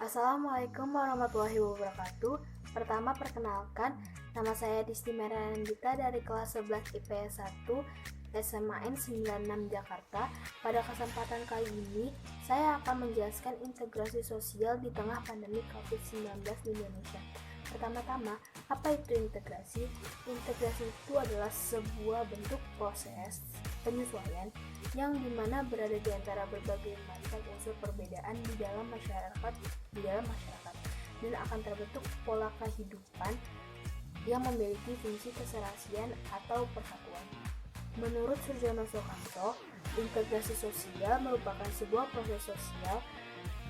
Assalamualaikum warahmatullahi wabarakatuh. Pertama perkenalkan, nama saya Disti Meranandita dari kelas 11 IPS 1 SMAN 96 Jakarta. Pada kesempatan kali ini, saya akan menjelaskan integrasi sosial di tengah pandemi COVID-19 di Indonesia. Pertama-tama, apa itu integrasi? Integrasi itu adalah sebuah bentuk proses penyesuaian yang dimana berada di antara berbagai macam unsur perbedaan di dalam masyarakat dan akan terbentuk pola kehidupan yang memiliki fungsi keserasian atau persatuan. Menurut Surjono Soekarto, integrasi sosial merupakan sebuah proses sosial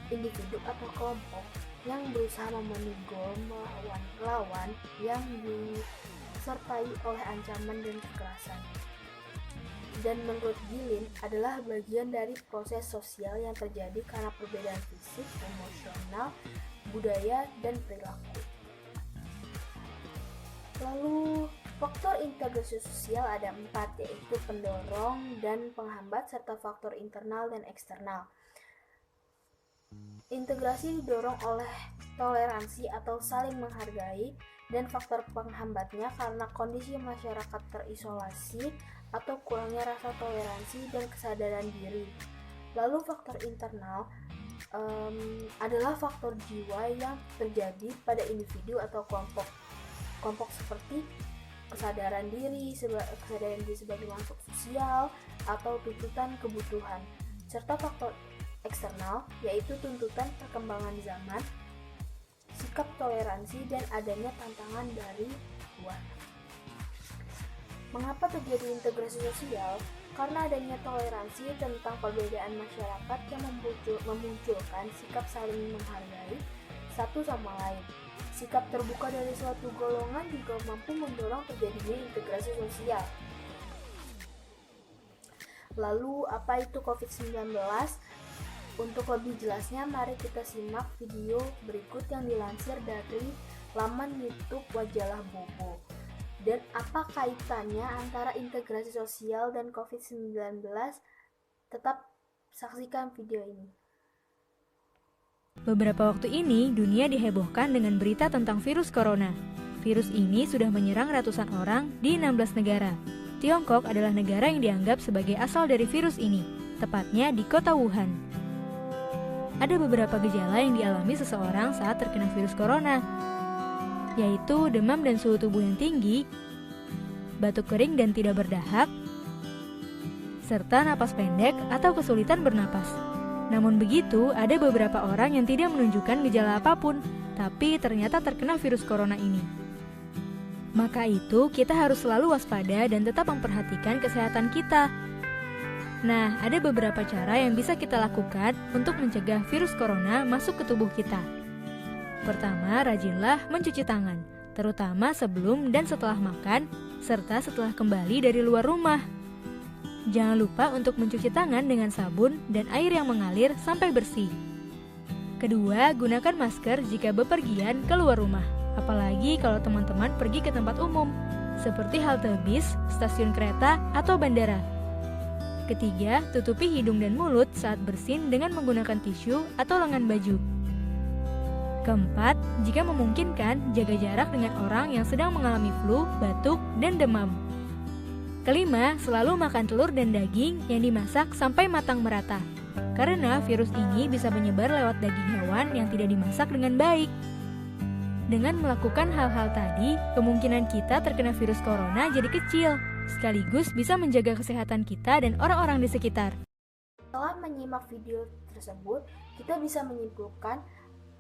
individu atau kelompok yang berusaha memenuhi goal melawan lawan yang disertai oleh ancaman dan kekerasan. Dan menurut Gilin adalah bagian dari proses sosial yang terjadi karena perbedaan fisik, emosional, budaya, dan perilaku. Lalu, faktor integrasi sosial ada 4, yaitu pendorong dan penghambat serta faktor internal dan eksternal. Integrasi didorong oleh toleransi atau saling menghargai, dan faktor penghambatnya karena kondisi masyarakat terisolasi atau kurangnya rasa toleransi dan kesadaran diri. Lalu faktor internal adalah faktor jiwa yang terjadi pada individu atau kelompok seperti kesadaran diri sebagai makhluk sosial atau tuntutan kebutuhan, serta faktor eksternal yaitu tuntutan perkembangan zaman, sikap toleransi, dan adanya tantangan dari luar. Mengapa terjadi integrasi sosial? Karena adanya toleransi tentang perbedaan masyarakat yang memunculkan sikap saling menghargai satu sama lain. Sikap terbuka dari suatu golongan juga mampu mendorong terjadinya integrasi sosial. Lalu, apa itu COVID-19? Untuk lebih jelasnya, mari kita simak video berikut yang dilansir dari laman YouTube Wajalah Bobo. Dan apa kaitannya antara integrasi sosial dan COVID-19? Tetap saksikan video ini. Beberapa waktu ini, dunia dihebohkan dengan berita tentang virus corona. Virus ini sudah menyerang ratusan orang di 16 negara. Tiongkok adalah negara yang dianggap sebagai asal dari virus ini, tepatnya di kota Wuhan. Ada beberapa gejala yang dialami seseorang saat terkena virus corona, yaitu demam dan suhu tubuh yang tinggi, batuk kering dan tidak berdahak, serta napas pendek atau kesulitan bernapas. Namun begitu, ada beberapa orang yang tidak menunjukkan gejala apapun, tapi ternyata terkena virus corona ini. Maka itu, kita harus selalu waspada dan tetap memperhatikan kesehatan kita. Nah, ada beberapa cara yang bisa kita lakukan untuk mencegah virus corona masuk ke tubuh kita. Pertama, rajinlah mencuci tangan, terutama sebelum dan setelah makan, serta setelah kembali dari luar rumah. Jangan lupa untuk mencuci tangan dengan sabun dan air yang mengalir sampai bersih. Kedua, gunakan masker jika bepergian keluar rumah, apalagi kalau teman-teman pergi ke tempat umum, seperti halte bis, stasiun kereta, atau bandara. Ketiga, tutupi hidung dan mulut saat bersin dengan menggunakan tisu atau lengan baju. Keempat, jika memungkinkan, jaga jarak dengan orang yang sedang mengalami flu, batuk, dan demam. Kelima, selalu makan telur dan daging yang dimasak sampai matang merata, karena virus ini bisa menyebar lewat daging hewan yang tidak dimasak dengan baik. Dengan melakukan hal-hal tadi, kemungkinan kita terkena virus corona jadi kecil, sekaligus bisa menjaga kesehatan kita dan orang-orang di sekitar. Setelah menyimak video tersebut, kita bisa menyimpulkan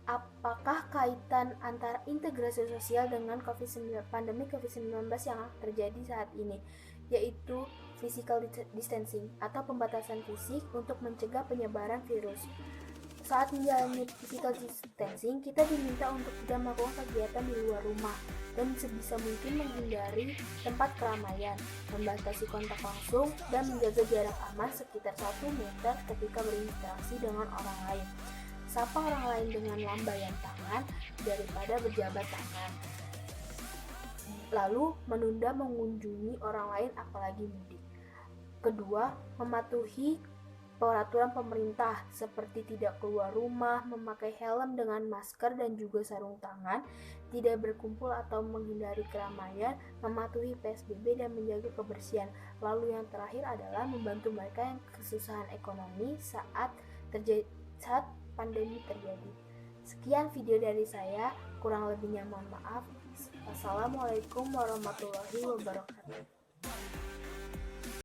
apakah kaitan antara integrasi sosial dengan pandemi COVID-19 yang terjadi saat ini, yaitu physical distancing atau pembatasan fisik untuk mencegah penyebaran virus. Saat menjalani physical distancing, kita diminta untuk tidak melakukan kegiatan di luar rumah dan sebisa mungkin menghindari tempat keramaian, membatasi kontak langsung, dan menjaga jarak aman sekitar 1 meter ketika berinteraksi dengan orang lain. Sapa orang lain dengan lambaian tangan daripada berjabat tangan. Lalu, menunda mengunjungi orang lain apalagi mudik. Kedua, mematuhi peraturan pemerintah seperti tidak keluar rumah, memakai helm dengan masker dan juga sarung tangan, tidak berkumpul atau menghindari keramaian, mematuhi PSBB dan menjaga kebersihan. Lalu yang terakhir adalah membantu mereka yang kesusahan ekonomi saat pandemi terjadi. Sekian video dari saya, kurang lebihnya mohon maaf. Wassalamualaikum warahmatullahi wabarakatuh.